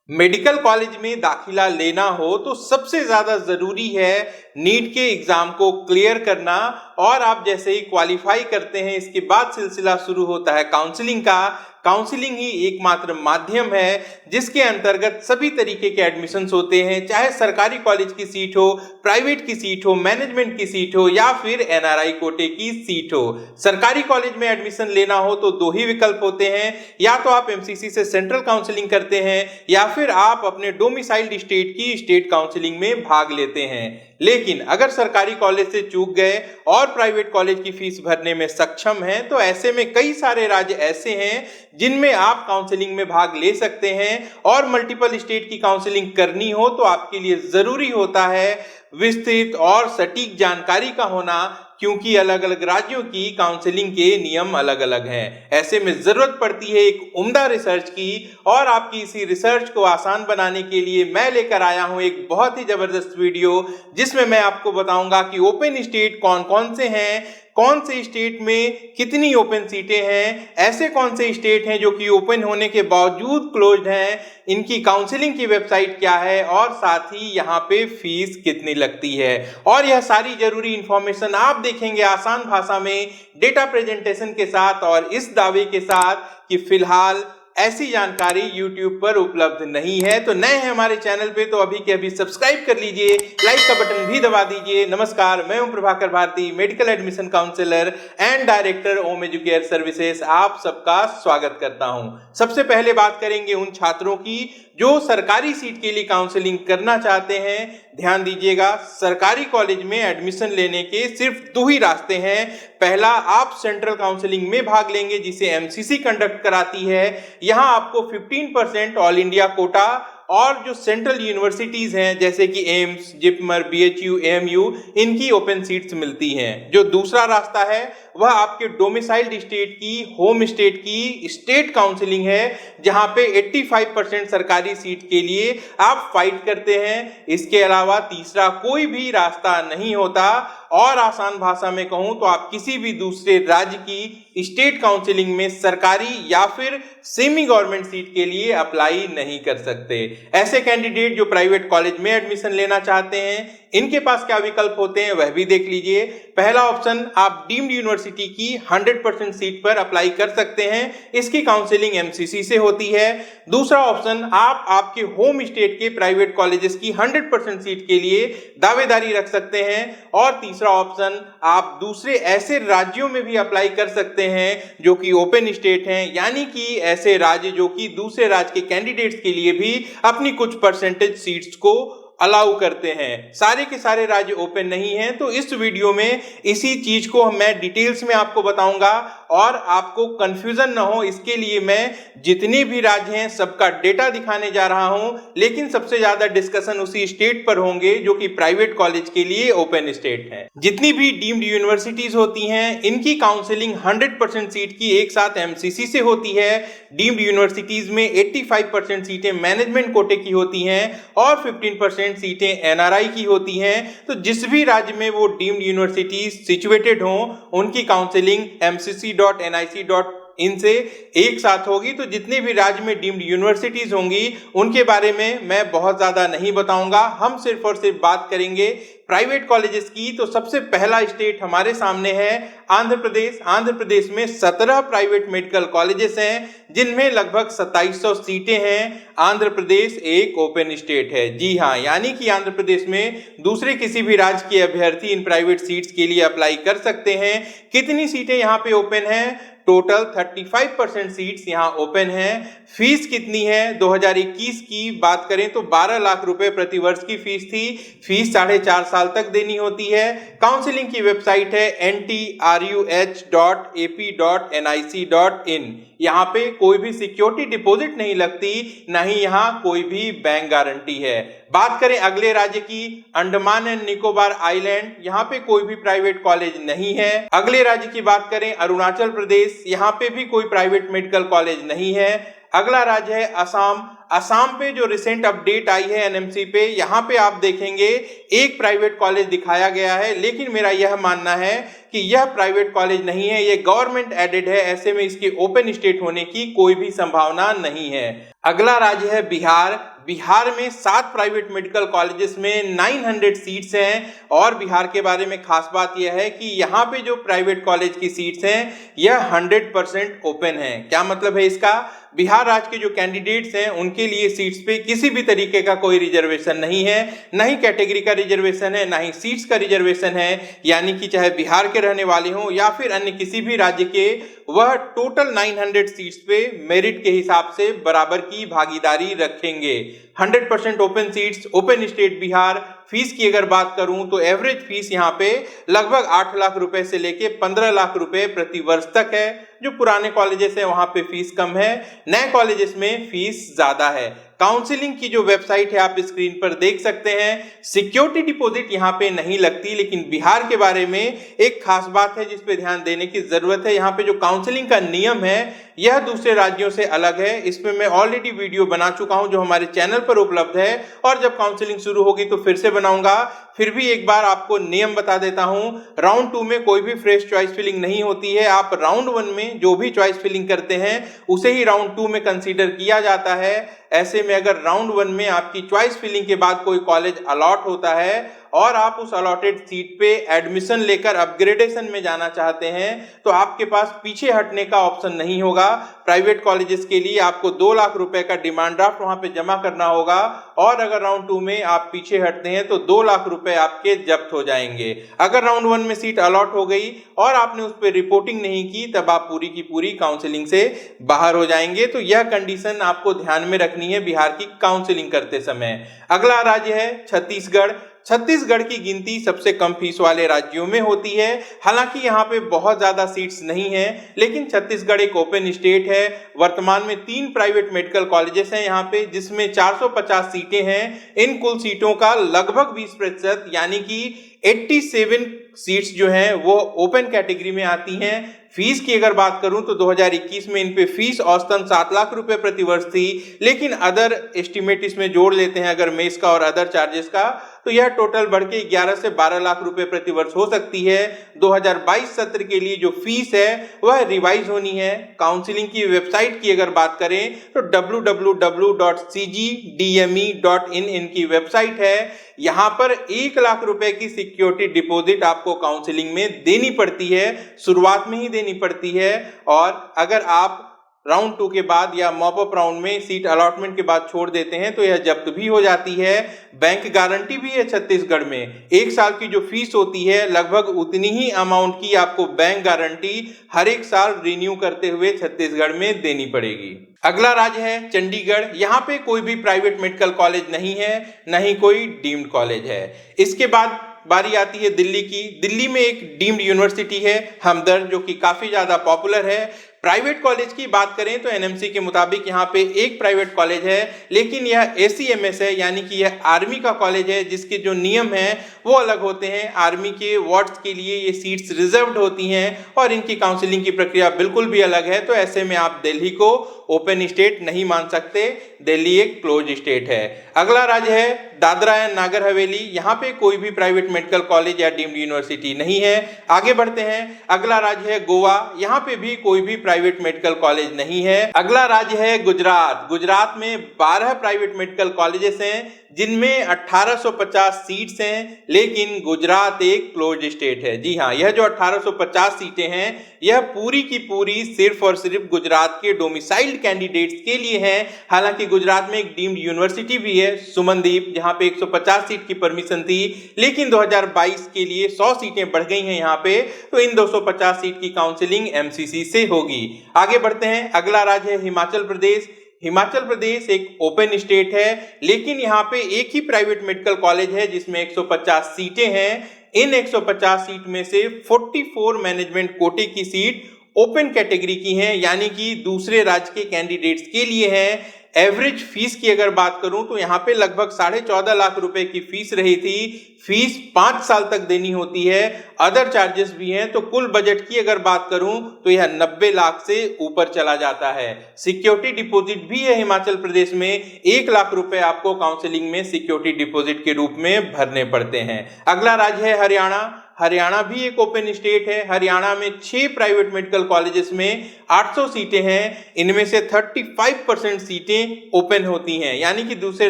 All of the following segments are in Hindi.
मेडिकल कॉलेज में दाखिला लेना हो तो सबसे ज्यादा जरूरी है नीट के एग्जाम को क्लियर करना। और आप जैसे ही क्वालिफाई करते हैं इसके बाद सिलसिला शुरू होता है काउंसलिंग का। काउंसलिंग ही एकमात्र माध्यम है जिसके अंतर्गत सभी तरीके के एडमिशंस होते हैं, चाहे सरकारी कॉलेज की सीट हो, प्राइवेट की सीट हो, मैनेजमेंट की सीट हो या फिर एनआरआई कोटे की सीट हो। सरकारी कॉलेज में एडमिशन लेना हो तो दो ही विकल्प होते हैं, या तो आप एमसीसी से सेंट्रल काउंसलिंग करते हैं या फिर आप अपने डोमिसाइल्ड स्टेट की स्टेट काउंसलिंग में भाग लेते हैं। लेकिन अगर सरकारी कॉलेज से चूक गए और प्राइवेट कॉलेज की फीस भरने में सक्षम हैं तो ऐसे में कई सारे राज्य ऐसे हैं जिनमें आप काउंसलिंग में भाग ले सकते हैं। और मल्टीपल स्टेट की काउंसलिंग करनी हो तो आपके लिए जरूरी होता है विस्तृत और सटीक जानकारी का होना, क्योंकि अलग अलग राज्यों की काउंसलिंग के नियम अलग अलग हैं। ऐसे में जरूरत पड़ती है एक उम्दा रिसर्च की, और आपकी इसी रिसर्च को आसान बनाने के लिए मैं लेकर आया हूं एक बहुत ही जबरदस्त वीडियो जिसमें मैं आपको बताऊंगा कि ओपन स्टेट कौन कौन से हैं, कौन से स्टेट में कितनी ओपन सीटें हैं, ऐसे कौन से स्टेट हैं जो कि ओपन होने के बावजूद क्लोज्ड हैं, इनकी काउंसलिंग की वेबसाइट क्या है और साथ ही यहाँ पे फीस कितनी लगती है। और यह सारी जरूरी इंफॉर्मेशन आप देखेंगे आसान भाषा में डेटा प्रेजेंटेशन के साथ और इस दावे के साथ कि फिलहाल ऐसी जानकारी YouTube पर उपलब्ध नहीं है। तो नए हैं हमारे चैनल पे तो अभी के अभी सब्सक्राइब कर लीजिए, लाइक का बटन भी दबा दीजिए। नमस्कार, मैं हूं Prabhakar Bharti, medical admission counsellor and director Om Educare services. आप सबका स्वागत करता हूं। सबसे पहले बात करेंगे उन छात्रों की जो सरकारी सीट के लिए काउंसलिंग करना चाहते हैं। ध्यान दीजिएगा, सरकारी कॉलेज में एडमिशन लेने के सिर्फ दो ही रास्ते हैं। पहला, आप सेंट्रल काउंसलिंग में भाग लेंगे जिसे एमसीसी कंडक्ट कराती है। यहां आपको 15% ऑल इंडिया कोटा और जो सेंट्रल यूनिवर्सिटीज हैं जैसे कि एम्स, जिपमर, बीएचयू, एएमयू, इनकी ओपन सीट्स मिलती हैं। जो दूसरा रास्ता है वह आपके डोमिसाइल्ड स्टेट की, होम स्टेट की स्टेट काउंसलिंग है, जहां पे 85% सरकारी सीट के लिए आप फाइट करते हैं। इसके अलावा तीसरा कोई भी रास्ता नहीं होता। और आसान भाषा में कहूं तो आप किसी भी दूसरे राज्य की स्टेट काउंसलिंग में सरकारी या फिर सेमी गवर्नमेंट सीट के लिए अप्लाई नहीं कर सकते। ऐसे कैंडिडेट जो प्राइवेट कॉलेज में एडमिशन लेना चाहते हैं, इनके पास क्या विकल्प होते हैं वह भी देख लीजिए। पहला ऑप्शन, आप डीम्ड यूनिवर्सिटी की 100% सीट पर अप्लाई कर सकते हैं, इसकी काउंसलिंग एमसीसी से होती है। दूसरा ऑप्शन, आप आपके होम स्टेट के प्राइवेट कॉलेजेस की 100% सीट के लिए दावेदारी रख सकते हैं। और तीसरा ऑप्शन, आप दूसरे ऐसे राज्यों में भी अप्लाई कर सकते हैं जो कि ओपन स्टेट हैं, यानी कि ऐसे राज्य जो कि दूसरे राज्य के कैंडिडेट्स के लिए भी अपनी कुछ परसेंटेज सीट्स को अलाउ करते हैं। सारे के सारे राज्य ओपन नहीं हैं। तो इस वीडियो में इसी चीज को मैं डिटेल्स में आपको बताऊंगा और आपको कंफ्यूजन ना हो इसके लिए मैं जितने भी राज्य हैं सबका डेटा दिखाने जा रहा हूं। लेकिन सबसे ज्यादा डिस्कशन उसी स्टेट पर होंगे जो कि प्राइवेट कॉलेज के लिए ओपन स्टेट है। जितनी भी डीम्ड यूनिवर्सिटीज होती हैं इनकी काउंसलिंग 100% सीट की एक साथ एमसीसी से होती है। डीम्ड यूनिवर्सिटीज में 85% सीटें मैनेजमेंट कोटे की होती हैं और 15% सीटें एनआरआई की होती हैं। तो जिस भी राज्य में वो डीम्ड यूनिवर्सिटीज सिचुएटेड हों उनकी काउंसलिंग mcc.nic.in से एक साथ होगी। तो जितने भी राज्य में डीम्ड यूनिवर्सिटीज होंगी उनके बारे में मैं बहुत ज्यादा नहीं बताऊंगा, हम सिर्फ और सिर्फ बात करेंगे प्राइवेट कॉलेजेस की। तो सबसे पहला स्टेट हमारे सामने है आंध्र प्रदेश। आंध्र प्रदेश में 17 प्राइवेट मेडिकल कॉलेजेस हैं जिनमें लगभग 2700 सीटें हैं। आंध्र प्रदेश एक ओपन स्टेट है, जी हाँ, यानी कि आंध्र प्रदेश में दूसरे किसी भी राज्य के अभ्यर्थी इन प्राइवेट सीट्स के लिए अप्लाई कर सकते हैं। कितनी सीटें यहाँ पे ओपन हैं? टोटल 35% सीट्स यहाँ ओपन हैं। फीस कितनी है? 2021 की बात करें तो 12 लाख रुपए प्रति वर्ष की फीस थी। फीस 4.5 साल तक देनी होती है। काउंसलिंग की वेबसाइट है ntruh.ap.nic.in। यहाँ पे कोई भी सिक्योरिटी डिपॉजिट नहीं लगती, ना ही यहाँ कोई भी बैंक गारंटी है। बात करें अगले राज्य की, अंडमान एंड निकोबार आइलैंड, यहाँ पे कोई भी प्राइवेट कॉलेज नहीं है। अगले राज्य की बात करें अरुणाचल प्रदेश, यहाँ पे भी कोई प्राइवेट मेडिकल कॉलेज नहीं है। अगला राज्य है असम। असम पे जो रिसेंट अपडेट आई है एनएमसी पे, यहाँ पे आप देखेंगे एक प्राइवेट कॉलेज दिखाया गया है, लेकिन मेरा यह मानना है कि यह प्राइवेट कॉलेज नहीं है, ये गवर्नमेंट एडेड है। ऐसे में इसके ओपन स्टेट होने की कोई भी संभावना नहीं है। अगला राज्य है बिहार। बिहार में 7 प्राइवेट मेडिकल कॉलेजेस में 900 सीट्स हैं और बिहार के बारे में खास बात यह है कि यहाँ पे जो प्राइवेट कॉलेज की सीट्स हैं यह 100% ओपन है। क्या मतलब है इसका? बिहार राज्य के जो कैंडिडेट्स हैं उनके लिए सीट्स पे किसी भी तरीके का कोई रिजर्वेशन नहीं है, ना ही कैटेगरी का रिजर्वेशन है, ना ही सीट्स का रिजर्वेशन है। यानी कि चाहे बिहार के रहने वाले हों या फिर अन्य किसी भी राज्य के, वह टोटल 900 सीट्स पे मेरिट के हिसाब से बराबर की भागीदारी रखेंगे। 100% open seats, open state Bihar. Fees की अगर बात करूं तो एवरेज फीस यहाँ पे लगभग 8 लाख रुपए से लेके 15 लाख रुपए प्रति वर्ष तक है। जो पुराने कॉलेजेस हैं वहां पे फीस कम है, नए कॉलेजेस में फीस ज्यादा है। काउंसलिंग की जो वेबसाइट है आप स्क्रीन पर देख सकते हैं। सिक्योरिटी डिपॉजिट यहाँ पे नहीं लगती, लेकिन बिहार के बारे में एक खास बात है जिस पे ध्यान देने की जरूरत है। यहाँ पे जो काउंसलिंग का नियम है यह दूसरे राज्यों से अलग है। इस पे मैं ऑलरेडी वीडियो बना चुका हूं जो हमारे चैनल पर उपलब्ध है, और जब काउंसलिंग शुरू होगी तो फिर से बनाऊंगा। फिर भी एक बार आपको नियम बता देता हूं। राउंड 2 में कोई भी फ्रेश चॉइस फिलिंग नहीं होती है। आप राउंड 1 में जो भी चॉइस फिलिंग करते हैं उसे ही राउंड 2 में कंसीडर किया जाता है। ऐसे में अगर राउंड 1 में आपकी चॉइस फिलिंग के बाद कोई कॉलेज अलॉट होता है और आप उस अलॉटेड सीट पे एडमिशन लेकर अपग्रेडेशन में जाना चाहते हैं तो आपके पास पीछे हटने का ऑप्शन नहीं होगा। प्राइवेट कॉलेजेस के लिए आपको 2 लाख रुपए का डिमांड ड्राफ्ट वहां पे जमा करना होगा, और अगर राउंड 2 में आप पीछे हटते हैं तो 2 लाख रुपए आपके जब्त हो जाएंगे। अगर राउंड 1 में सीट अलॉट हो गई और आपने उस पर रिपोर्टिंग नहीं की तब आप पूरी की पूरी काउंसलिंग से बाहर हो जाएंगे। तो यह कंडीशन आपको ध्यान में रखनी है बिहार की काउंसलिंग करते समय। अगला राज्य है छत्तीसगढ़। छत्तीसगढ़ की गिनती सबसे कम फीस वाले राज्यों में होती है। हालांकि यहाँ पे बहुत ज्यादा सीट्स नहीं है, लेकिन छत्तीसगढ़ एक ओपन स्टेट है। वर्तमान में 3 प्राइवेट मेडिकल कॉलेजेस हैं यहाँ पे, जिसमें 450 सीटें हैं। इन कुल सीटों का लगभग 20% यानी कि 87 सीट्स जो हैं वो ओपन कैटेगरी में आती हैं। फीस की अगर बात करूं तो 2021 में इन पे फीस औसतन 7 लाख रुपए प्रति वर्ष थी, लेकिन अदर एस्टिमेट इसमें जोड़ लेते हैं अगर मेस का और अदर चार्जेस का, तो यह टोटल बढ़ के 11 से 12 लाख रुपए प्रति वर्ष हो सकती है। 2022 सत्र के लिए जो फीस है वह रिवाइज होनी है। काउंसलिंग की वेबसाइट की अगर बात करें तो www.cgdme.in इनकी वेबसाइट है। यहां पर 1 लाख रुपए की सिक्योरिटी डिपॉजिट आपको काउंसलिंग में देनी पड़ती है, शुरुआत में ही देनी पड़ती है। और अगर आप राउंड 2 के बाद या मॉप अप राउंड में सीट अलॉटमेंट के बाद छोड़ देते हैं तो यह जब्त भी हो जाती है। बैंक गारंटी भी है छत्तीसगढ़ में। 1 साल की जो फीस होती है लगभग उतनी ही अमाउंट की आपको बैंक गारंटी हर एक साल रिन्यू करते हुए छत्तीसगढ़ में देनी पड़ेगी। अगला राज्य है चंडीगढ़। यहाँ पे कोई भी प्राइवेट मेडिकल कॉलेज नहीं है, न ही कोई डीम्ड कॉलेज है। इसके बाद बारी आती है दिल्ली की। दिल्ली में एक डीम्ड यूनिवर्सिटी है हमदर्द, जो कि काफी ज्यादा पॉपुलर है। प्राइवेट कॉलेज की बात करें तो एनएमसी के मुताबिक यहाँ पे एक प्राइवेट कॉलेज है, लेकिन यह एसीएमएस है, यानी कि यह आर्मी का कॉलेज है, जिसके जो नियम हैं वो अलग होते हैं। आर्मी के वार्ड्स के लिए ये सीट्स रिजर्व्ड होती हैं और इनकी काउंसलिंग की प्रक्रिया बिल्कुल भी अलग है। तो ऐसे में आप दिल्ली को ओपन स्टेट नहीं मान सकते, दिल्ली एक क्लोज स्टेट है। अगला राज्य है दादरा एंड नागर हवेली। यहाँ पे कोई भी प्राइवेट मेडिकल कॉलेज या डीम्ड यूनिवर्सिटी नहीं है। आगे बढ़ते हैं। अगला राज्य है गोवा। यहाँ पे भी कोई भी प्राइवेट मेडिकल कॉलेज नहीं है। अगला राज्य है गुजरात। गुजरात में 12 प्राइवेट मेडिकल कॉलेजेस हैं, जिनमें 1850 सीट्स हैं, लेकिन गुजरात एक क्लोज स्टेट है। जी हाँ, यह जो 1850 सीटें हैं यह पूरी की पूरी सिर्फ और सिर्फ गुजरात के डोमिसाइल्ड कैंडिडेट्स के लिए हैं। हालांकि गुजरात में एक डीम्ड यूनिवर्सिटी भी है सुमनदीप, जहां पे 150 सीट की परमिशन थी, लेकिन 2022 के लिए 100 सीटें बढ़ गई हैं यहाँ पे। तो इन 250 सीट की काउंसलिंग एमसीसी से होगी। आगे बढ़ते हैं। अगला राज्य है हिमाचल प्रदेश। हिमाचल प्रदेश एक ओपन स्टेट है, लेकिन यहाँ पे एक ही प्राइवेट मेडिकल कॉलेज है जिसमें 150 सीटें हैं। इन 150 सीट में से 44 मैनेजमेंट कोटे की सीट ओपन कैटेगरी की हैं, यानी कि दूसरे राज्य के कैंडिडेट्स के लिए हैं। एवरेज फीस की अगर बात करूं तो यहाँ पे लगभग 14.5 लाख रुपए की फीस रही थी। फीस 5 साल तक देनी होती है, अदर चार्जेस भी हैं। तो कुल बजट की अगर बात करूं तो यह 90 लाख से ऊपर चला जाता है। सिक्योरिटी डिपॉजिट भी है हिमाचल प्रदेश में, 1 लाख रुपए आपको काउंसलिंग में सिक्योरिटी डिपॉजिट के रूप में भरने पड़ते हैं। अगला राज्य है हरियाणा। हरियाणा भी एक ओपन स्टेट है। हरियाणा में 6 प्राइवेट मेडिकल कॉलेजेस में 800 सीटें हैं। इनमें से 35% सीटें ओपन होती हैं, यानी कि दूसरे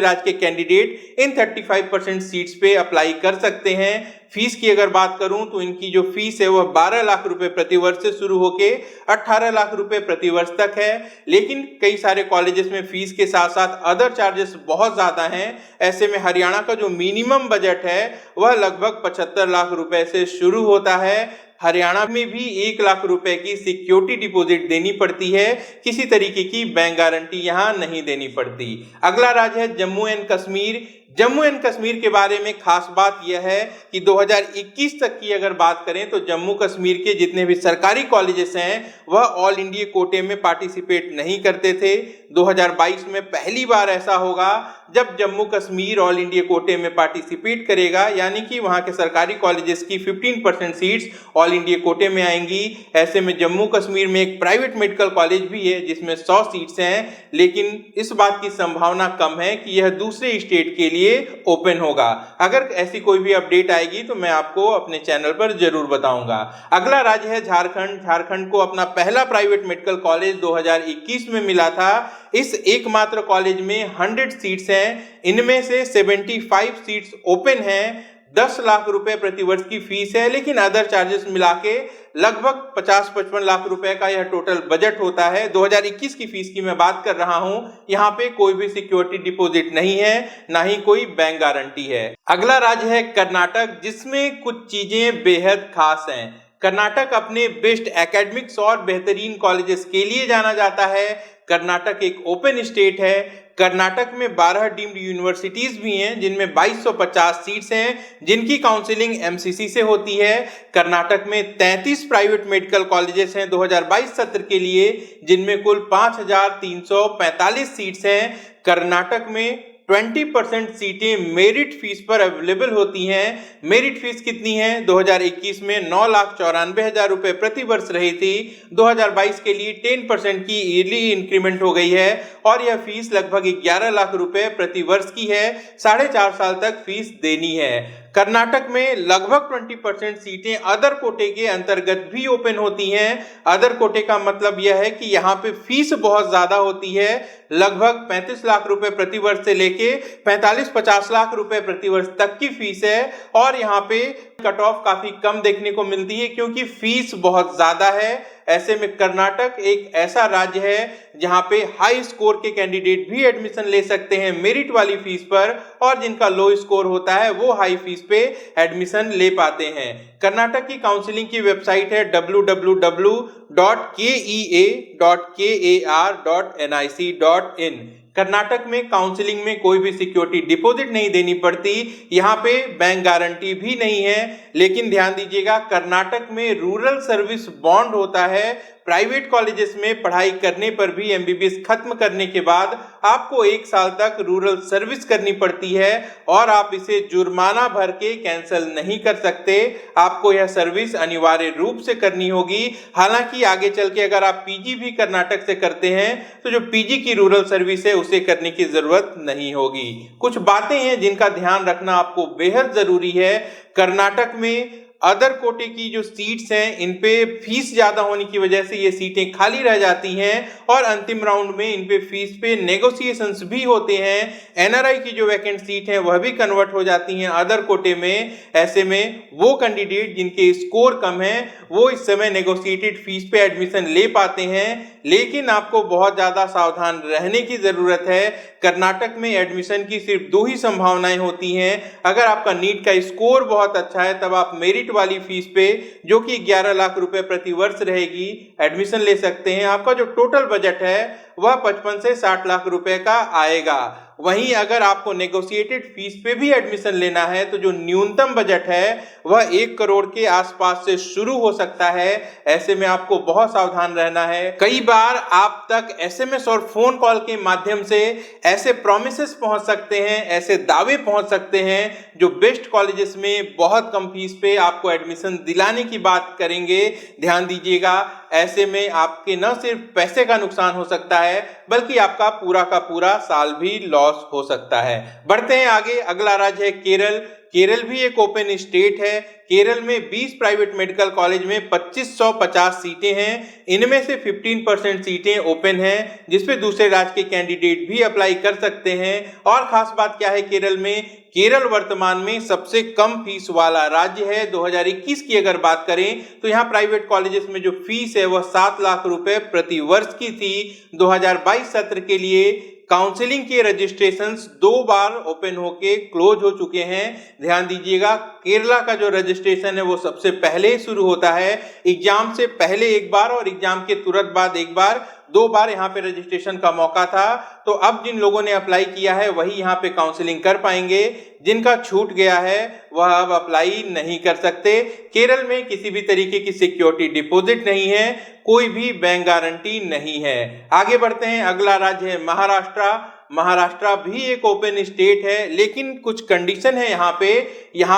राज्य के कैंडिडेट इन 35% सीट्स पे अप्लाई कर सकते हैं। फीस की अगर बात करूं तो इनकी जो फीस है वह 12 लाख रुपए प्रति वर्ष से शुरू होके 18 लाख रुपए प्रति वर्ष तक है। लेकिन कई सारे कॉलेजेस में फीस के साथ साथ अदर चार्जेस बहुत ज्यादा हैं। ऐसे में हरियाणा का जो मिनिमम बजट है वह लगभग 75 लाख रुपए से शुरू होता है। हरियाणा में भी 1 लाख रुपए की सिक्योरिटी डिपॉजिट देनी पड़ती है, किसी तरीके की बैंक गारंटी यहाँ नहीं देनी पड़ती। अगला राज्य है जम्मू एंड कश्मीर। जम्मू एंड कश्मीर के बारे में खास बात यह है कि 2021 तक की अगर बात करें तो जम्मू कश्मीर के जितने भी सरकारी कॉलेजेस हैं वह ऑल इंडिया कोटे में पार्टिसिपेट नहीं करते थे। 2022 में पहली बार ऐसा होगा जब जम्मू कश्मीर ऑल इंडिया कोटे में पार्टिसिपेट करेगा, यानी कि वहां के सरकारी कॉलेजेस की 15% सीट्स ऑल इंडिया कोटे में आएंगी। ऐसे में जम्मू कश्मीर में एक प्राइवेट मेडिकल कॉलेज भी है जिसमें 100 सीट्स हैं, लेकिन इस बात की संभावना कम है कि यह दूसरे स्टेट के लिए ओपन होगा। अगर ऐसी कोई भी अपडेट आएगी तो मैं आपको अपने चैनल पर जरूर बताऊंगा। अगला राज्य है झारखंड। झारखंड को अपना पहला प्राइवेट मेडिकल कॉलेज 2021 में मिला था। इस एकमात्र कॉलेज में 100 सीट्स हैं, इनमें से 75 सीट्स ओपन हैं। 10 लाख रुपए प्रति वर्ष की फीस है, लेकिन अदर चार्जेस मिला के लगभग 50-55 लाख रुपए का यह टोटल बजट होता है। 2021 की फीस की मैं बात कर रहा हूं। यहाँ पे कोई भी सिक्योरिटी डिपॉजिट नहीं है, ना ही कोई बैंक गारंटी है। अगला राज्य है कर्नाटक, जिसमें कुछ चीजें बेहद खास हैं। कर्नाटक अपने बेस्ट एकेडमिक्स और बेहतरीन कॉलेजेस के लिए जाना जाता है। कर्नाटक एक ओपन स्टेट है। कर्नाटक में 12 डीम्ड यूनिवर्सिटीज भी हैं, जिनमें 2250 सीट्स हैं, जिनकी काउंसलिंग एमसीसी से होती है। कर्नाटक में 33 प्राइवेट मेडिकल कॉलेजेस हैं 2022 सत्र के लिए, जिनमें कुल 5345 सीट्स हैं। कर्नाटक में 20% सीटें मेरिट फीस पर अवेलेबल होती हैं। मेरिट फीस कितनी है? 2021 में 9,94,000 रुपए प्रति वर्ष रही थी। 2022 के लिए 10% की ईयरली इंक्रीमेंट हो गई है और यह फीस लगभग 11 लाख रुपए प्रति वर्ष की है। 4.5 साल तक फीस देनी है। कर्नाटक में लगभग 20% सीटें अदर कोटे के अंतर्गत भी ओपन होती हैं। अदर कोटे का मतलब यह है कि यहाँ पे फीस बहुत ज्यादा होती है, लगभग 35 लाख रुपए प्रति वर्ष से लेके 45-50 लाख रुपए प्रति वर्ष तक की फीस है। और यहाँ पे कट ऑफ काफी कम देखने को मिलती है क्योंकि फीस बहुत ज्यादा है। ऐसे में कर्नाटक एक ऐसा राज्य है जहां पे हाई स्कोर के कैंडिडेट भी एडमिशन ले सकते हैं मेरिट वाली फीस पर, और जिनका लो स्कोर होता है वो हाई फीस पे एडमिशन ले पाते हैं। कर्नाटक की काउंसलिंग की वेबसाइट है www.kea.kar.nic.in। कर्नाटक में काउंसलिंग में कोई भी सिक्योरिटी डिपॉजिट नहीं देनी पड़ती, यहाँ पे बैंक गारंटी भी नहीं है। लेकिन ध्यान दीजिएगा, कर्नाटक में रूरल सर्विस बॉन्ड होता है। प्राइवेट कॉलेजेस में पढ़ाई करने पर भी एमबीबीएस खत्म करने के बाद आपको 1 साल तक रूरल सर्विस करनी पड़ती है और आप इसे जुर्माना भर के कैंसिल नहीं कर सकते। आपको यह सर्विस अनिवार्य रूप से करनी होगी। हालांकि आगे चल के अगर आप पीजी भी कर्नाटक से करते हैं तो जो पीजी की रूरल सर्विस है उसे करने की जरूरत नहीं होगी। कुछ बातें हैं जिनका ध्यान रखना आपको बेहद जरूरी है। कर्नाटक में अदर कोटे की जो सीट्स हैं इन पे फीस ज्यादा होने की वजह से ये सीटें खाली रह जाती हैं और अंतिम राउंड में इन पे फीस पे नेगोशिएशंस भी होते हैं। एनआरआई की जो वैकेंट सीट है वह भी कन्वर्ट हो जाती हैं अदर कोटे में। ऐसे में वो कैंडिडेट जिनके स्कोर कम है वो इस समय नेगोशिएटेड फीस पे एडमिशन ले पाते हैं, लेकिन आपको बहुत ज्यादा सावधान रहने की जरूरत है। कर्नाटक में एडमिशन की सिर्फ 2 ही संभावनाएं होती हैं। अगर आपका नीट का स्कोर बहुत अच्छा है तब आप मेरिट वाली फीस पे, जो कि 11 लाख रुपए प्रति वर्ष रहेगी, एडमिशन ले सकते हैं। आपका जो टोटल बजट है वह 55 से 60 लाख रुपए का आएगा। वहीं अगर आपको नेगोशिएटेड फीस पे भी एडमिशन लेना है तो जो न्यूनतम बजट है वह 1 करोड़ के आसपास से शुरू हो सकता है। ऐसे में आपको बहुत सावधान रहना है। कई बार आप तक एसएमएस और फोन कॉल के माध्यम से ऐसे प्रॉमिसेस पहुंच सकते हैं, ऐसे दावे पहुंच सकते हैं जो बेस्ट कॉलेजेस में बहुत कम फीस पे आपको एडमिशन दिलाने की बात करेंगे। ध्यान दीजिएगा, ऐसे में आपके न सिर्फ पैसे का नुकसान हो सकता है बल्कि आपका पूरा का पूरा साल भी लॉस हो सकता है। बढ़ते हैं आगे। अगला राज्य है केरल। केरल भी एक ओपन स्टेट है। केरल में 20 प्राइवेट मेडिकल कॉलेज में 2550 सीटें हैं। इनमें से 15% सीटें ओपन हैं, जिसपे दूसरे राज्य के कैंडिडेट भी अप्लाई कर सकते हैं। और खास बात क्या है केरल में, केरल वर्तमान में सबसे कम फीस वाला राज्य है। 2021 की अगर बात करें तो यहाँ प्राइवेट कॉलेजेस में जो फीस है वह 7 लाख रुपए प्रति वर्ष की थी। 2022 सत्र के लिए काउंसलिंग के रजिस्ट्रेशंस 2 बार ओपन होके क्लोज हो चुके हैं। ध्यान दीजिएगा, केरला का जो रजिस्ट्रेशन है वो सबसे पहले शुरू होता है। एग्जाम से पहले एक बार और एग्जाम के तुरंत बाद एक बार, 2 बार यहाँ पे रजिस्ट्रेशन का मौका था। तो अब जिन लोगों ने अप्लाई किया है वही यहाँ पे काउंसलिंग कर पाएंगे। जिनका छूट गया है वह अब अप्लाई नहीं कर सकते। केरल में किसी भी तरीके की सिक्योरिटी डिपॉजिट नहीं है, कोई भी बैंक गारंटी नहीं है। आगे बढ़ते हैं, अगला राज्य है महाराष्ट्र। महाराष्ट्र भी एक ओपन स्टेट है, लेकिन कुछ कंडीशन है यहाँ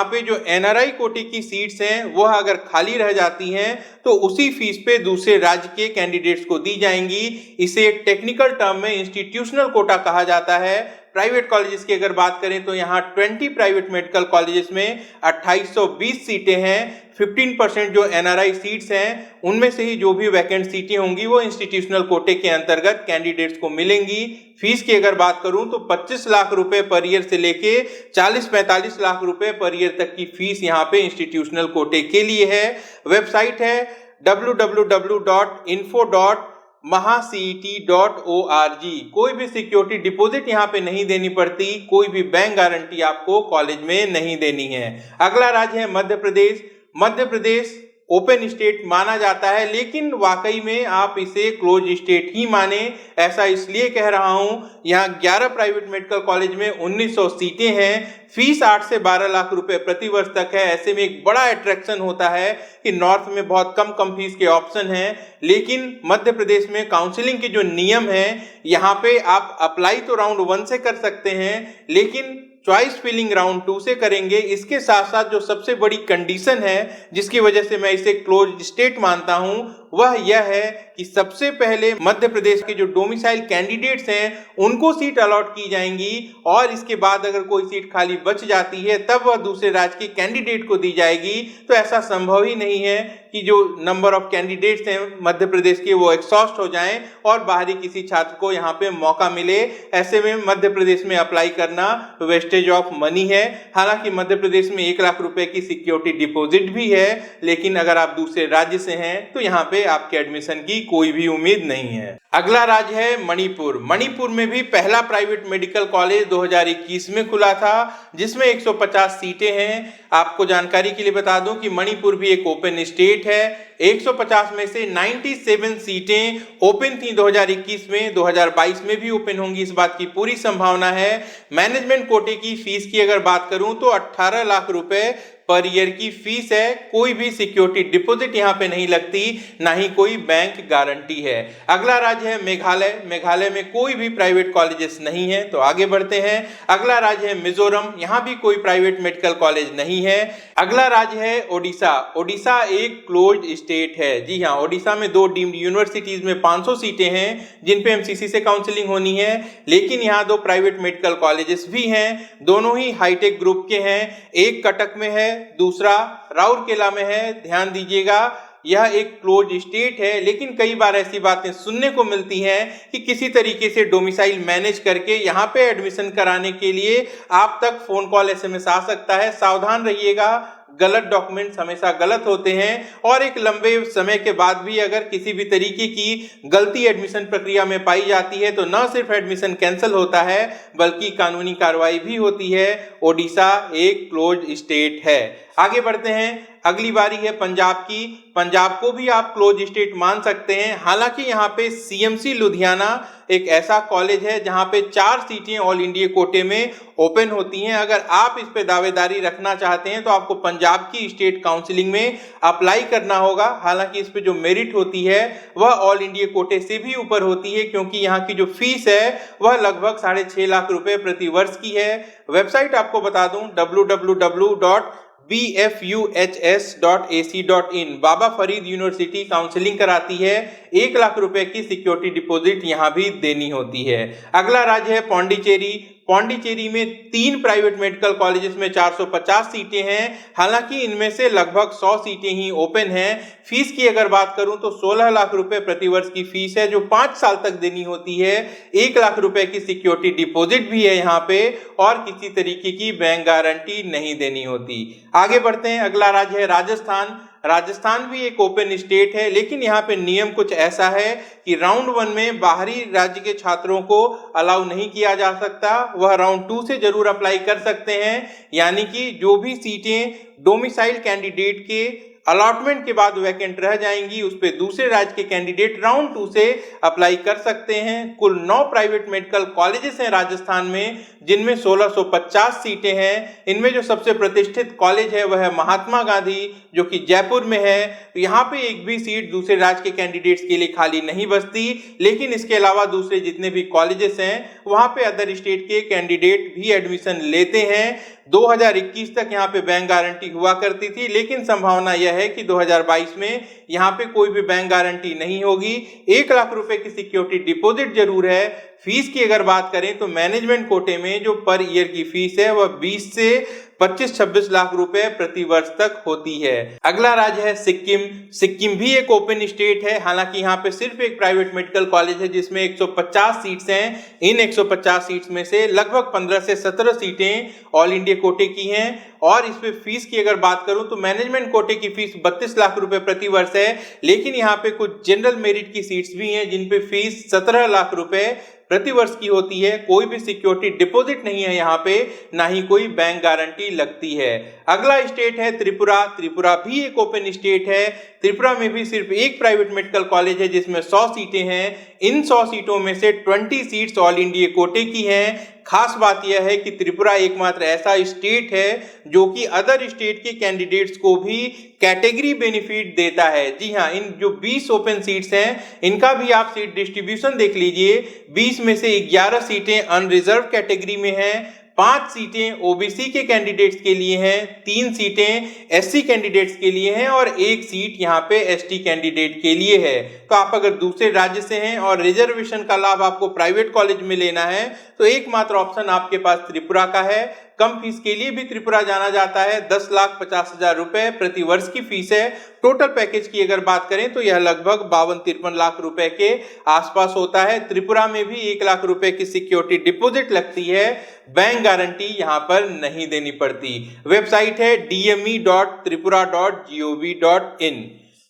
पे जो एनआरआई कोटे की सीट्स हैं वह अगर खाली रह जाती हैं तो उसी फीस पे दूसरे राज्य के कैंडिडेट्स को दी जाएंगी। इसे टेक्निकल टर्म में इंस्टीट्यूशनल कोटा कहा जाता है। प्राइवेट कॉलेजेस की अगर बात करें तो यहाँ 20 प्राइवेट मेडिकल कॉलेजेस में 2820 सीटें हैं। 15% जो एनआरआई सीट्स हैं उनमें से ही जो भी वैकेंट सीटें होंगी वो इंस्टीट्यूशनल कोटे के अंतर्गत कैंडिडेट्स को मिलेंगी। फीस की अगर बात करूं तो 25 लाख रुपए पर ईयर से लेके 40-45 लाख रुपए पर ईयर तक की फीस यहाँ पे इंस्टीट्यूशनल कोटे के लिए है। वेबसाइट है www.info.mahacet.org। कोई भी सिक्योरिटी डिपॉजिट यहाँ पे नहीं देनी पड़ती, कोई भी बैंक गारंटी आपको कॉलेज में नहीं देनी है। अगला राज्य है मध्य प्रदेश। मध्य प्रदेश ओपन स्टेट माना जाता है, लेकिन वाकई में आप इसे क्लोज स्टेट ही माने। ऐसा इसलिए कह रहा हूं, यहाँ 11 प्राइवेट मेडिकल कॉलेज में 1900 सीटें हैं। फीस 8 से 12 लाख रुपए प्रति वर्ष तक है। ऐसे में एक बड़ा अट्रैक्शन होता है कि नॉर्थ में बहुत कम फीस के ऑप्शन हैं, लेकिन मध्य प्रदेश में काउंसलिंग के जो नियम हैं, यहाँ पे आप अप्लाई तो राउंड 1 से कर सकते हैं, लेकिन चॉइस फिलिंग राउंड 2 से करेंगे। इसके साथ साथ जो सबसे बड़ी कंडीशन है जिसकी वजह से मैं इसे क्लोज स्टेट मानता हूं, वह यह है कि सबसे पहले मध्य प्रदेश के जो डोमिसाइल कैंडिडेट्स हैं उनको सीट अलॉट की जाएंगी, और इसके बाद अगर कोई सीट खाली बच जाती है तब वह दूसरे राज्य के कैंडिडेट को दी जाएगी। तो ऐसा संभव ही नहीं है कि जो नंबर ऑफ कैंडिडेट्स हैं मध्य प्रदेश के वो एक्सॉस्ट हो जाएं और बाहरी किसी छात्र को यहाँ पे मौका मिले। ऐसे में मध्य प्रदेश में अप्लाई करना वेस्टेज ऑफ मनी है। हालांकि मध्य प्रदेश में 1 लाख रुपए की सिक्योरिटी डिपॉजिट भी है, लेकिन अगर आप दूसरे राज्य से हैं तो यहाँ पे आपके एडमिशन की कोई भी उम्मीद नहीं है। अगला राज्य है मणिपुर। मणिपुर में भी पहला प्राइवेट मेडिकल कॉलेज 2021 में खुला था, जिसमें 150 सीटें हैं। आपको जानकारी के लिए बता दूं कि मणिपुर भी एक ओपन स्टेट है। 150 में से 97 सीटें ओपन थी 2021 में, 2022 में भी ओपन होंगी, इस बात की पूरी संभावना है। मैनेजमेंट कोटे की फीस की अगर बात करूं तो 18 लाख रुपए पर ईयर की फीस है। कोई भी सिक्योरिटी डिपॉजिट यहाँ पे नहीं लगती, ना ही कोई बैंक गारंटी है। अगला राज्य है मेघालय। मेघालय में कोई भी प्राइवेट कॉलेजेस नहीं है। तो आगे बढ़ते हैं, अगला राज्य है मिजोरम। यहाँ भी कोई प्राइवेट मेडिकल कॉलेज नहीं है। अगला राज्य है ओडिशा। ओडिशा एक क्लोज स्टेट है। जी हाँ, ओडिशा में 2 डीम्ड यूनिवर्सिटीज में 500 सीटें हैं जिन पे एमसीसी से काउंसलिंग होनी है, लेकिन यहाँ 2 प्राइवेट मेडिकल कॉलेजेस भी हैं। दोनों ही हाईटेक ग्रुप के हैं। एक कटक में है, दूसरा राउरकेला में है। ध्यान दीजिएगा, यह एक क्लोज स्टेट है, लेकिन कई बार ऐसी बातें सुनने को मिलती हैं कि किसी तरीके से डोमिसाइल मैनेज करके यहाँ पे एडमिशन कराने के लिए आप तक फोन कॉल एसएमएस आ सकता है। सावधान रहिएगा, गलत डॉक्यूमेंट्स हमेशा गलत होते हैं, और एक लंबे समय के बाद भी अगर किसी भी तरीके की गलती एडमिशन प्रक्रिया में पाई जाती है तो न सिर्फ एडमिशन कैंसिल होता है बल्कि कानूनी कार्रवाई भी होती है। ओडिशा एक क्लोज स्टेट है। आगे बढ़ते हैं, अगली बारी है पंजाब की। पंजाब को भी आप क्लोज स्टेट मान सकते हैं। हालांकि यहाँ पे सीएमसी लुधियाना एक ऐसा कॉलेज है जहाँ पे 4 सीटें ऑल इंडिया कोटे में ओपन होती हैं। अगर आप इस पे दावेदारी रखना चाहते हैं तो आपको पंजाब की स्टेट काउंसलिंग में अप्लाई करना होगा। हालांकि इस पे जो मेरिट होती है वह ऑल इंडिया कोटे से भी ऊपर होती है, क्योंकि यहाँ की जो फीस है वह लगभग 6.5 लाख रुपए प्रति वर्ष की है। वेबसाइट आपको बता दूं www.bfuhs.ac.in। बाबा फरीद यूनिवर्सिटी काउंसलिंग कराती है। 1 लाख रुपए की सिक्योरिटी डिपॉजिट यहाँ भी देनी होती है। अगला राज्य है पौंडीचेरी। पौंडीचेरी में 3 प्राइवेट मेडिकल कॉलेजेस में 450 सीटें हैं, हालांकि इनमें से लगभग 100 सीटें ही ओपन हैं। फीस की अगर बात करूं तो 16 लाख रुपए प्रति वर्ष की फीस है जो 5 साल तक देनी होती है। 1 लाख रुपए की सिक्योरिटी डिपॉजिट भी है यहाँ पे और किसी तरीके की बैंक गारंटी नहीं देनी होती। आगे बढ़ते हैं, अगला राज्य है राजस्थान। राजस्थान भी एक ओपन स्टेट है, लेकिन यहाँ पे नियम कुछ ऐसा है कि राउंड 1 में बाहरी राज्य के छात्रों को अलाउ नहीं किया जा सकता, वह राउंड 2 से जरूर अप्लाई कर सकते हैं। यानी कि जो भी सीटें डोमिसाइल कैंडिडेट के अलॉटमेंट के बाद वैकेंट रह जाएंगी उस पे दूसरे राज्य के कैंडिडेट राउंड 2 से अप्लाई कर सकते हैं। कुल 9 प्राइवेट मेडिकल कॉलेजेस हैं राजस्थान में, जिनमें 1650 सीटें हैं। इनमें जो सबसे प्रतिष्ठित कॉलेज है वह है महात्मा गांधी, जो कि जयपुर में है। यहाँ पे एक भी सीट दूसरे राज्य के कैंडिडेट्स के लिए खाली नहीं बचती, लेकिन इसके अलावा दूसरे जितने भी कॉलेजेस हैं वहाँ पे अदर स्टेट के कैंडिडेट भी एडमिशन लेते हैं। 2021 तक यहाँ पे बैंक गारंटी हुआ करती थी, लेकिन संभावना यह है कि 2022 में यहाँ पे कोई भी बैंक गारंटी नहीं होगी। 1 लाख रुपए की सिक्योरिटी डिपॉजिट जरूर है। फीस की अगर बात करें तो मैनेजमेंट कोटे में जो पर ईयर की फीस है वह 20 से 25-26 लाख रुपए प्रति वर्ष तक होती है। अगला राज्य है सिक्किम। सिक्किम भी एक ओपन स्टेट है, हालांकि यहाँ पे सिर्फ एक प्राइवेट मेडिकल कॉलेज है जिसमें 150 सीट्स हैं। इन 150 सीट्स में से लगभग 15 से 17 सीटें ऑल इंडिया कोटे की हैं। और इस पे फीस की अगर बात करूं तो मैनेजमेंट कोटे की फीस 32 लाख रुपए प्रति वर्ष है, लेकिन यहाँ पे कुछ जनरल मेरिट की सीट्स भी हैं जिन पे फीस 17 लाख रुपए प्रति वर्ष की होती है। कोई भी सिक्योरिटी डिपॉजिट नहीं है यहाँ पे, ना ही कोई बैंक गारंटी लगती है। अगला स्टेट है त्रिपुरा। त्रिपुरा भी एक ओपन स्टेट है। त्रिपुरा में भी सिर्फ एक प्राइवेट मेडिकल कॉलेज है जिसमें 100 सीटें हैं। इन 100 सीटों में से 20 सीट्स ऑल इंडिया कोटे की हैं। खास बात यह है कि त्रिपुरा एकमात्र ऐसा स्टेट है जो कि अदर स्टेट के कैंडिडेट्स को भी कैटेगरी बेनिफिट देता है। जी हाँ, इन जो 20 ओपन सीट्स हैं इनका भी आप सीट डिस्ट्रीब्यूशन देख लीजिए। 20 में से 11 सीटें अनरिजर्व कैटेगरी में हैं, 5 सीटें ओबीसी के कैंडिडेट्स के लिए हैं, 3 सीटें एससी कैंडिडेट्स के लिए हैं और 1 सीट यहाँ पे एसटी कैंडिडेट के लिए है। तो आप अगर दूसरे राज्य से हैं और रिजर्वेशन का लाभ आपको प्राइवेट कॉलेज में लेना है तो एकमात्र ऑप्शन आपके पास त्रिपुरा का है। कम फीस के लिए भी त्रिपुरा जाना जाता है। 10,50,000 रुपए प्रति वर्ष की फीस है। टोटल पैकेज की अगर बात करें तो यह लगभग 52-53 लाख रुपए के आसपास होता है। त्रिपुरा में भी 1 लाख रुपए की सिक्योरिटी डिपॉजिट लगती है। बैंक गारंटी यहाँ पर नहीं देनी पड़ती। वेबसाइट है dme.tripura.gov.in।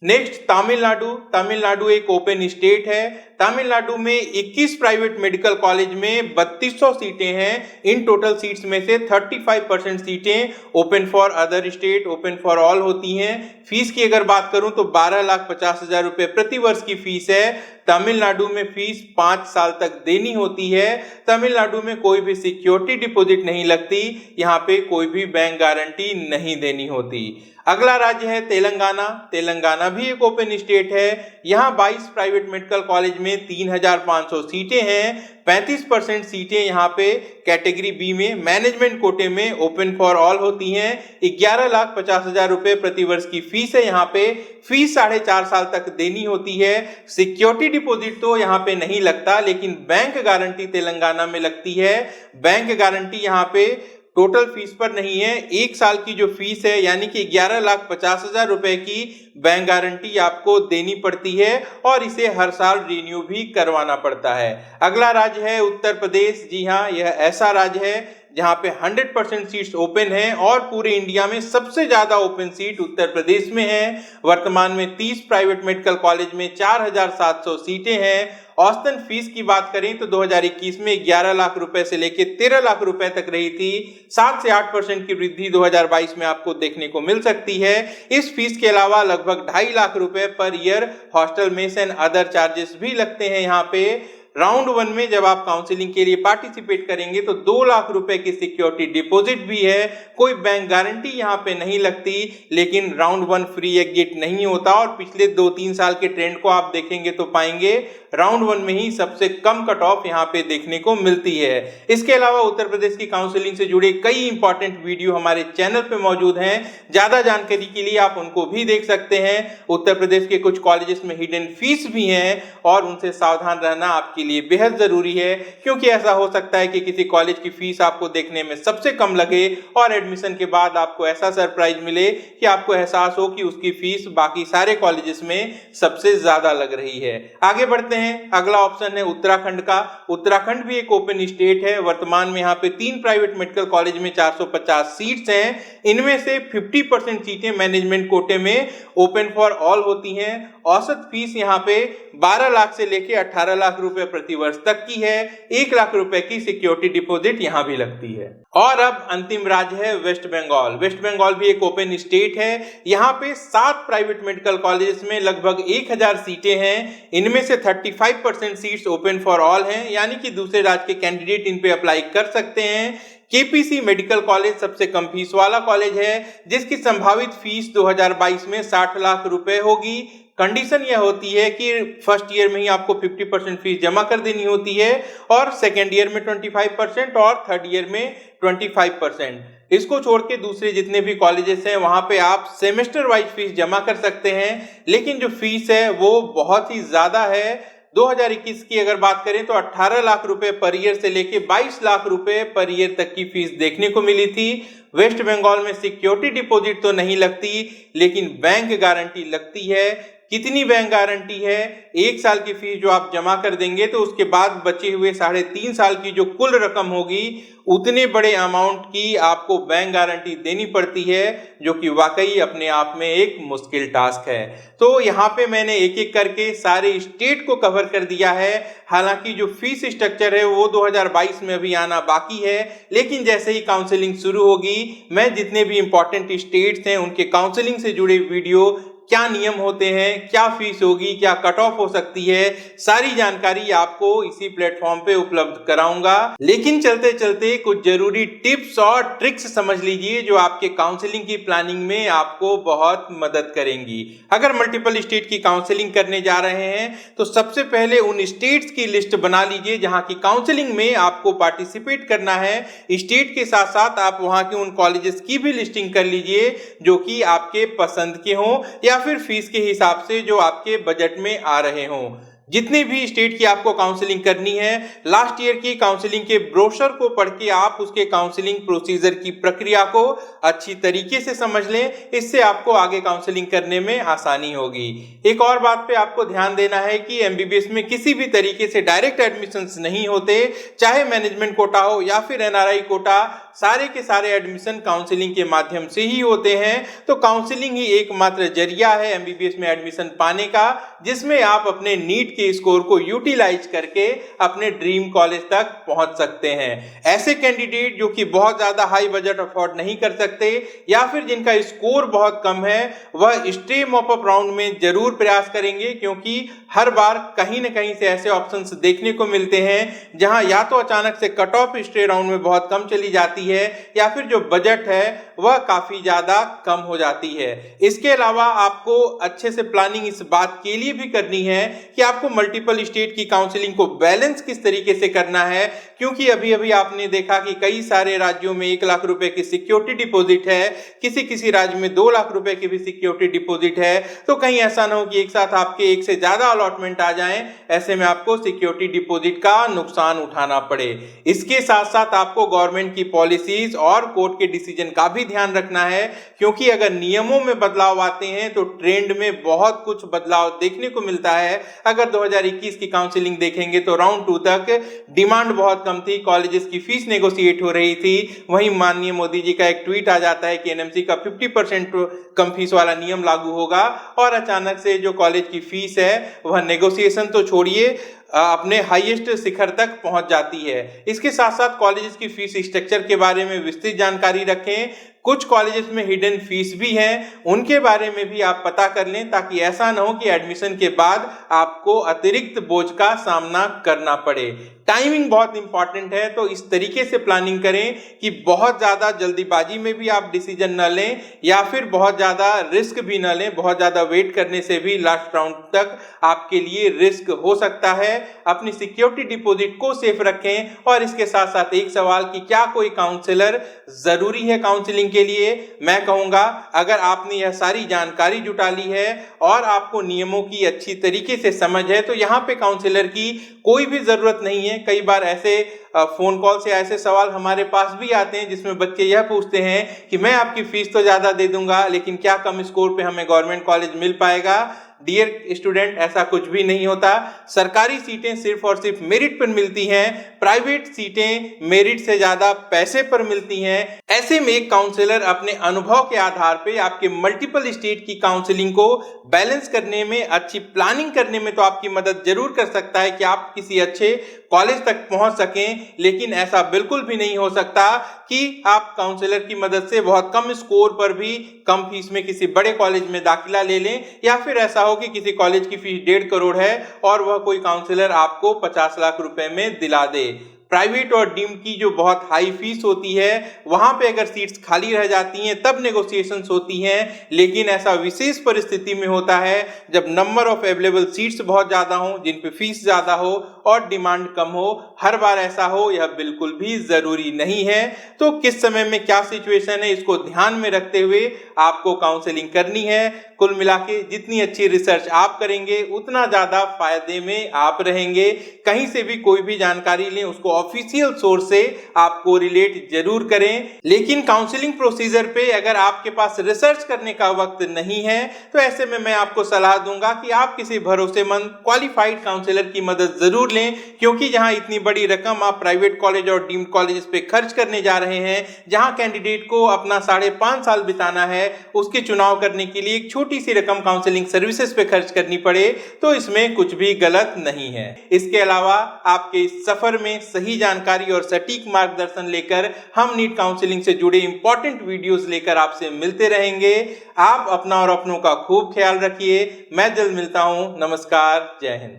नेक्स्ट तमिलनाडु। तमिलनाडु एक ओपन स्टेट है। तमिलनाडु में 21 प्राइवेट मेडिकल कॉलेज में 3200 सीटें हैं। इन टोटल सीट्स में से 35% सीटें open for other state, open for all होती हैं। फीस की अगर बात करूं तो 12,50,000 रुपए प्रति वर्ष की फीस है। तमिलनाडु में फीस 5 साल तक देनी होती है। तमिलनाडु में कोई भी सिक्योरिटी डिपॉजिट नहीं लगती, यहाँ पे कोई भी बैंक गारंटी नहीं देनी होती। अगला राज्य है तेलंगाना। तेलंगाना भी एक ओपन स्टेट है। यहाँ 22 प्राइवेट मेडिकल कॉलेज में 3,500 सीटें हैं। 35% सीटें यहाँ पे कैटेगरी बी में मैनेजमेंट कोटे में ओपन फॉर ऑल होती हैं। 11,50,000 रुपए प्रति वर्ष की फीस है। यहाँ पे फीस 4.5 साल तक देनी होती है। सिक्योरिटी डिपॉजिट तो यहाँ पे नहीं लगता, लेकिन बैंक गारंटी तेलंगाना में लगती है। बैंक गारंटी यहाँ पे टोटल फीस पर नहीं है। 1 साल की जो फीस है यानी कि 11,50,000 रुपए की बैंक गारंटी आपको देनी पड़ती है और इसे हर साल रिन्यू भी करवाना पड़ता है। अगला राज्य है उत्तर प्रदेश। जी हाँ, यह ऐसा राज्य है जहां पे 100% सीट्स ओपन है और पूरे इंडिया में सबसे ज्यादा ओपन सीट उत्तर प्रदेश में है। वर्तमान में 30 प्राइवेट मेडिकल कॉलेज में 4,700 सीटें हैं। औसतन फीस की बात करें तो 2021 में 11 लाख रुपए से लेकर 13 लाख रुपए तक रही थी। 7 से 8% की वृद्धि 2022 में आपको देखने को मिल सकती है। इस फीस के अलावा लगभग 2.5 लाख रुपए per year hostel mess and other charges भी लगते हैं यहाँ पे। राउंड 1 में जब आप काउंसलिंग के लिए पार्टिसिपेट करेंगे तो 2 लाख रुपए की सिक्योरिटी डिपॉजिट भी है, कोई बैंक गारंटी यहाँ पे नहीं लगती, लेकिन राउंड 1 फ्री एग्जिट नहीं होता और पिछले 2-3 साल के ट्रेंड को आप देखेंगे तो पाएंगे राउंड 1 में ही सबसे कम कट ऑफ यहाँ पे देखने को मिलती है। इसके अलावा उत्तर प्रदेश की काउंसलिंग से जुड़े कई इंपॉर्टेंट वीडियो हमारे चैनल पे मौजूद हैं, ज्यादा जानकारी के लिए आप उनको भी देख सकते हैं। उत्तर प्रदेश के कुछ कॉलेजेस में हिडन फीस भी हैं और उनसे सावधान रहना आपके लिए बेहद जरूरी है, क्योंकि ऐसा हो सकता है कि किसी कॉलेज की फीस आपको देखने में सबसे कम लगे और एडमिशन के बाद आपको ऐसा सरप्राइज मिले कि आपको एहसास हो कि उसकी फीस बाकी सारे कॉलेजेस में सबसे ज्यादा लग रही है। आगे बढ़ते हैं, अगला ऑप्शन है उत्तराखंड का। उत्तराखंड भी एक ओपन स्टेट है। वर्तमान में यहाँ पे 3 प्राइवेट मेडिकल कॉलेज में 450 सीट्स हैं। इनमें से 50% सीटें मैनेजमेंट कोटे में ओपन फॉर ऑल होती हैं। औसत फीस यहाँ पे 12 लाख से लेके 18 लाख रुपए प्रति वर्ष तक की है। 1 लाख रुपए की सिक्योरिटी डिपॉजिट यहाँ भी लगती है। और अब अंतिम राज्य है वेस्ट बंगाल। वेस्ट बंगाल भी एक ओपन स्टेट है। यहाँ पे 7 प्राइवेट मेडिकल कॉलेजेस में लगभग 1000 सीटें हैं। इनमें से 35% सीट्स ओपन फॉर ऑल हैं, यानी कि दूसरे राज्य के कैंडिडेट इन पे अप्लाई कर सकते हैं। केपीसी मेडिकल कॉलेज सबसे कम फीस वाला कॉलेज है, जिसकी संभावित फीस 2022 में 60 लाख रुपए होगी। कंडीशन यह होती है कि फर्स्ट ईयर में ही आपको 50% फीस जमा कर देनी होती है और सेकेंड ईयर में 25% और थर्ड ईयर में 25%। इसको छोड़ के दूसरे जितने भी कॉलेजेस हैं वहां पे आप सेमेस्टर वाइज फीस जमा कर सकते हैं, लेकिन जो फीस है वो बहुत ही ज्यादा है। 2021 की अगर बात करें तो 18 लाख रुपए पर ईयर से लेके 22 लाख रुपए पर ईयर तक की फीस देखने को मिली थी। वेस्ट बंगाल में सिक्योरिटी डिपॉजिट तो नहीं लगती, लेकिन बैंक गारंटी लगती है। कितनी बैंक गारंटी है? 1 साल की फीस जो आप जमा कर देंगे तो उसके बाद बचे हुए 3.5 साल की जो कुल रकम होगी, उतने बड़े अमाउंट की आपको बैंक गारंटी देनी पड़ती है, जो कि वाकई अपने आप में एक मुश्किल टास्क है। तो यहाँ पे मैंने एक एक करके सारे स्टेट को कवर कर दिया है। हालांकि जो फीस स्ट्रक्चर है वो 2022 में अभी आना बाकी है, लेकिन जैसे ही काउंसलिंग शुरू होगी मैं जितने भी इंपॉर्टेंट स्टेट्स हैं उनके काउंसलिंग से जुड़े वीडियो, क्या नियम होते हैं, क्या फीस होगी, क्या कट ऑफ हो सकती है, सारी जानकारी आपको इसी प्लेटफॉर्म पे उपलब्ध कराऊंगा। लेकिन चलते चलते कुछ जरूरी टिप्स और ट्रिक्स समझ लीजिए जो आपके काउंसलिंग की प्लानिंग में आपको बहुत मदद करेंगी। अगर मल्टीपल स्टेट की काउंसलिंग करने जा रहे हैं तो सबसे पहले उन स्टेट्स की लिस्ट बना लीजिए जहां की काउंसलिंग में आपको पार्टिसिपेट करना है। स्टेट के साथ साथ आप वहां के उन कॉलेजेस की भी लिस्टिंग कर लीजिए जो कि आपके पसंद के हों या फिर फीस के हिसाब से जो आपके बजट में आ रहे हों। जितनी भी स्टेट की आपको काउंसलिंग करनी है, लास्ट ईयर की काउंसलिंग के ब्रोशर को पढ़ के आप उसके काउंसलिंग प्रोसीजर की प्रक्रिया को अच्छी तरीके से समझ लें। इससे आपको आगे काउंसलिंग करने में आसानी होगी। एक और बात पे आपको ध्यान देना है कि एमबीबीएस में किसी भी तरीके से डायरेक्ट एडमिशंस नहीं होते, चाहे मैनेजमेंट कोटा हो या फिर एनआरआई कोटा, सारे के सारे एडमिशन काउंसलिंग के माध्यम से ही होते हैं। तो काउंसलिंग ही एकमात्र जरिया है एमबीबीएस में एडमिशन पाने का, जिसमें आप अपने नीट के स्कोर को यूटिलाइज करके अपने ड्रीम कॉलेज तक पहुंच सकते हैं। ऐसे कैंडिडेट जो कि बहुत ज्यादा हाई बजट अफोर्ड नहीं कर सकते या फिर जिनका स्कोर बहुत कम है, वह स्टे मॉप अप राउंड में जरूर प्रयास करेंगे, क्योंकि हर बार कहीं ना कहीं से ऐसे ऑप्शंस देखने को मिलते हैं जहां या तो अचानक से कट ऑफ स्टे राउंड में बहुत कम चली जाती है या फिर जो बजट है वह काफी ज्यादा कम हो जाती है। इसके अलावा आपको अच्छे से प्लानिंग इस बात के लिए भी करनी है कि आपको मल्टीपल स्टेट की काउंसलिंग को बैलेंस किस तरीके से करना है, क्योंकि अभी अभी आपने देखा कि कई सारे राज्यों में 1 लाख रुपए की सिक्योरिटी डिपॉजिट है, किसी किसी राज्य में 2 लाख रुपए की भी सिक्योरिटी डिपॉजिट है। तो कहीं ऐसा ना हो कि एक साथ आपके एक से ज्यादा अलॉटमेंट आ जाएं, ऐसे में आपको सिक्योरिटी डिपॉजिट का नुकसान उठाना पड़े। इसके साथ साथ आपको गवर्नमेंट की पॉलिसीज और कोर्ट के डिसीजन का भी ध्यान रखना है, क्योंकि अगर नियमों में बदलाव आते हैं तो ट्रेंड में बहुत कुछ बदलाव देखने को मिलता है। अगर 2021 की काउंसलिंग देखेंगे तो राउंड 2 तक डिमांड बहुत कम थी, कॉलेजेस की फीस नेगोशिएट हो रही थी, वहीं माननीय मोदी जी का एक ट्वीट आ जाता है कि एनएमसी का 50% कम फीस वाला नियम लागू होगा और अचानक से जो कॉलेज की फीस है वह नेगोशिएशन तो छोड़िए अपने हाईएस्ट शिखर तक पहुंच जाती है। इसके साथ साथ कॉलेजेस की फीस स्ट्रक्चर के बारे में विस्तृत जानकारी रखें। कुछ कॉलेजेस में हिडन फीस भी है, उनके बारे में भी आप पता कर लें, ताकि ऐसा ना हो कि एडमिशन के बाद आपको अतिरिक्त बोझ का सामना करना पड़े। टाइमिंग बहुत इंपॉर्टेंट है, तो इस तरीके से प्लानिंग करें कि बहुत ज़्यादा जल्दीबाजी में भी आप डिसीजन न लें या फिर बहुत ज़्यादा रिस्क भी न लें। बहुत ज़्यादा वेट करने से भी लास्ट राउंड तक आपके लिए रिस्क हो सकता है। अपनी सिक्योरिटी डिपॉजिट को सेफ रखें। और इसके साथ साथ एक सवाल कि क्या कोई काउंसलर ज़रूरी है काउंसलिंग के लिए? मैं कहूँगा अगर आपने यह सारी जानकारी जुटा ली है और आपको नियमों की अच्छी तरीके से समझ है, तो यहाँ पे काउंसलर की कोई भी ज़रूरत नहीं है। कई बार ऐसे फोन कॉल से ऐसे सवाल हमारे पास भी आते हैं जिसमें बच्चे यह पूछते हैं कि मैं आपकी फीस तो ज़्यादा दे दूंगा, लेकिन क्या कम स्कोर पे हमें गवर्नमेंट कॉलेज मिल पाएगा? डियर स्टूडेंट, ऐसा कुछ भी नहीं होता। सरकारी सीटें सिर्फ और सिर्फ मेरिट पर मिलती हैं, प्राइवेट सीटें मेरिट से ज्यादा पैसे पर मिलती हैं। ऐसे में एक काउंसलर अपने अनुभव के आधार पे आपके मल्टीपल स्टेट की काउंसलिंग को बैलेंस करने में, अच्छी प्लानिंग करने में तो आपकी मदद जरूर कर सकता है कि आप किसी अच्छे कॉलेज तक पहुंच सकें। लेकिन ऐसा बिल्कुल भी नहीं हो सकता कि आप काउंसलर की मदद से बहुत कम स्कोर पर भी कम फीस में किसी बड़े कॉलेज में दाखिला ले लें, या फिर ऐसा हो कि किसी कॉलेज की फीस 1.5 करोड़ है और वह कोई काउंसलर आपको 50 लाख रुपए में दिला दे। प्राइवेट और डीम्ड की जो बहुत हाई फीस होती है, वहां पे अगर सीट्स खाली रह जाती हैं तब नेगोशिएशंस होती हैं। लेकिन ऐसा विशेष परिस्थिति में होता है जब नंबर ऑफ अवेलेबल सीट्स बहुत ज्यादा हो, जिन पे फीस ज्यादा हो और डिमांड कम हो। हर बार ऐसा हो यह बिल्कुल भी जरूरी नहीं है। तो किस समय में क्या सिचुएशन है, इसको ध्यान में रखते हुए आपको काउंसलिंग करनी है। कुल मिला के जितनी अच्छी रिसर्च आप करेंगे उतना ज्यादा फायदे में आप रहेंगे। कहीं से भी कोई भी जानकारी लें, उसको ऑफिशियल सोर्स से आपको रिलेट जरूर करें। लेकिन काउंसलिंग प्रोसीजर पे अगर आपके पास रिसर्च करने का वक्त नहीं है, तो ऐसे में मैं आपको सलाह दूंगा कि आप किसी भरोसेमंद क्वालिफाइड काउंसलर की मदद जरूर लें, क्योंकि जहां इतनी बड़ी रकम आप प्राइवेट कॉलेज और डीम्ड कॉलेज पे खर्च करने जा रहे हैं, जहां कैंडिडेट को अपना 5.5 साल बिताना है, उसके चुनाव करने के लिए एक छोटी सी रकम काउंसलिंग सर्विसेज पे खर्च करनी पड़े, तो इसमें कुछ भी गलत नहीं है। इसके अलावा आपके इस सफर में सही जानकारी और सटीक मार्गदर्शन लेकर हम नीट काउंसलिंग से जुड़े इंपॉर्टेंट वीडियोस लेकर आपसे मिलते रहेंगे। आप अपना और अपनों का खूब ख्याल रखिए। मैं जल्द मिलता हूं। नमस्कार, जय हिंद।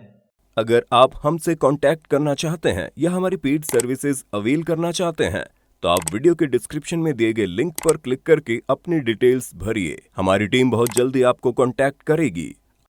अगर आप हमसे कांटेक्ट करना चाहते हैं या हमारी पेड सर्विसेज अवेल करना चाहते हैं, तो आप वीडियो के डिस्क्रिप्शन में दिए गए लिंक पर क्लिक करके अपनी डिटेल्स भरिए। हमारी टीम बहुत जल्दी आपको कांटेक्ट करेगी।